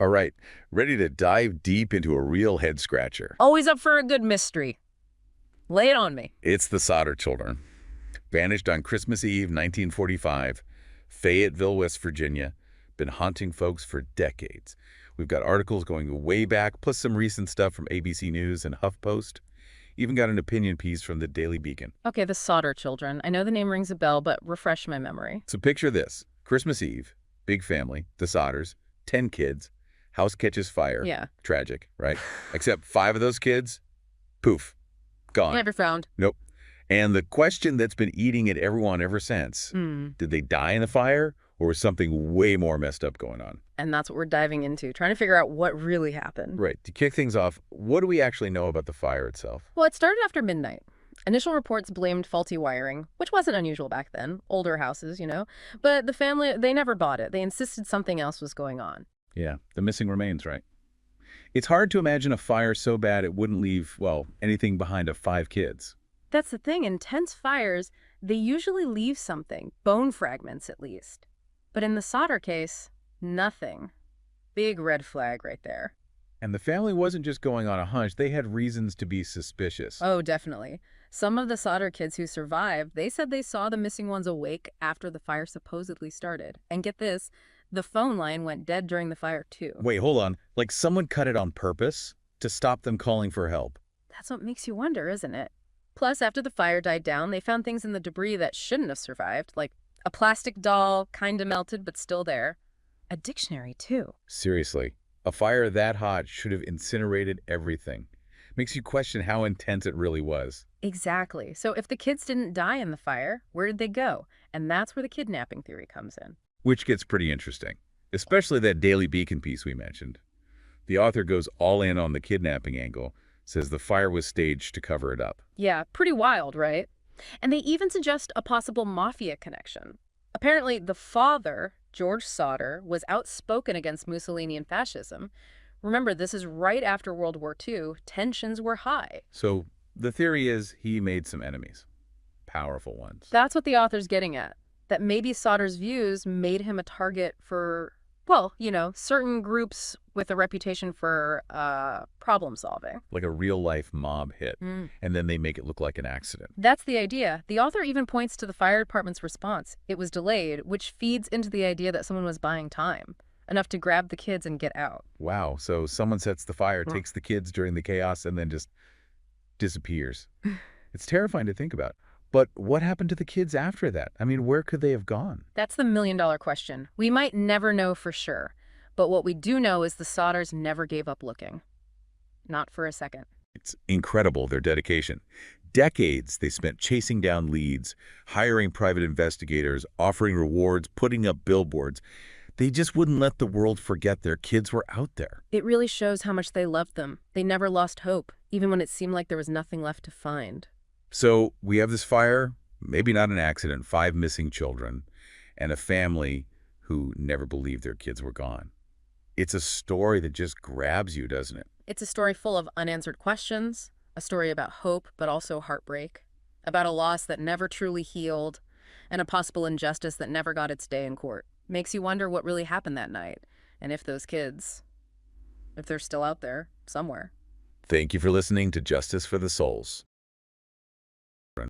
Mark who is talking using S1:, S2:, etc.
S1: All right, ready to dive deep into a real head scratcher.
S2: Always up for a good mystery. Lay it on me.
S1: It's the Sodder Children. Vanished on Christmas Eve, 1945, Fayetteville, West Virginia. Been haunting folks for decades. We've got articles going way back, plus some recent stuff from ABC News and HuffPost. Even got an opinion piece from the Daily Beacon.
S2: Okay, the Sodder Children. I know the name rings a bell, but refresh my memory.
S1: So picture this. Christmas Eve, big family, the Sodders, 10 kids, house catches fire.
S2: Yeah.
S1: Tragic, right? Except 5 of those kids, poof, gone.
S2: Never found.
S1: Nope. And the question that's been eating at everyone ever since, did they die in the fire or was something way more messed up going on?
S2: And that's what we're diving into, trying to figure out what really happened.
S1: Right. To kick things off, what do we actually know about the fire itself?
S2: Well, it started after midnight. Initial reports blamed faulty wiring, which wasn't unusual back then. Older houses, you know. But the family, they never bought it. They insisted something else was going on.
S1: Yeah, the missing remains, right? It's hard to imagine a fire so bad it wouldn't leave, well, anything behind of 5 kids.
S2: That's the thing. Intense fires, they usually leave something, bone fragments at least. But in the Sodder case, nothing. Big red flag right there.
S1: And the family wasn't just going on a hunch. They had reasons to be suspicious.
S2: Oh, definitely. Some of the Sodder kids who survived, they said they saw the missing ones awake after the fire supposedly started. And get this, the phone line went dead during the fire too.
S1: Wait, hold on. Like someone cut it on purpose to stop them calling for help.
S2: That's what makes you wonder, isn't it? Plus, after the fire died down, they found things in the debris that shouldn't have survived, like a plastic doll, kinda melted but still there. A dictionary too.
S1: Seriously, a fire that hot should have incinerated everything. Makes you question how intense it really was.
S2: Exactly. So if the kids didn't die in the fire, where did they go? And that's where the kidnapping theory comes in.
S1: Which gets pretty interesting, especially that Daily Beacon piece we mentioned. The author goes all in on the kidnapping angle, says the fire was staged to cover it up.
S2: Yeah, pretty wild, right? And they even suggest a possible mafia connection. Apparently, the father, George Sodder, was outspoken against Mussolini and fascism. Remember, this is right after World War II. Tensions were high.
S1: So the theory is he made some enemies, powerful ones.
S2: That's what the author's getting at, that maybe Sodder's views made him a target for, well, you know, certain groups with a reputation for problem solving.
S1: Like a real-life mob hit, and then they make it look like an accident.
S2: That's the idea. The author even points to the fire department's response. It was delayed, which feeds into the idea that someone was buying time, enough to grab the kids and get out.
S1: Wow, so someone sets the fire, takes the kids during the chaos, and then just disappears. It's terrifying to think about. But what happened to the kids after that? I mean, where could they have gone?
S2: That's the million-dollar question. We might never know for sure. But what we do know is the Sodders never gave up looking. Not for a second.
S1: It's incredible, their dedication. Decades they spent chasing down leads, hiring private investigators, offering rewards, putting up billboards. They just wouldn't let the world forget their kids were out there.
S2: It really shows how much they loved them. They never lost hope, even when it seemed like there was nothing left to find.
S1: So we have this fire, maybe not an accident, 5 missing children, and a family who never believed their kids were gone. It's a story that just grabs you, doesn't it?
S2: It's a story full of unanswered questions, a story about hope but also heartbreak, about a loss that never truly healed, and a possible injustice that never got its day in court. Makes you wonder what really happened that night, and if those kids, if they're still out there somewhere.
S1: Thank you for listening to Justice for the Souls.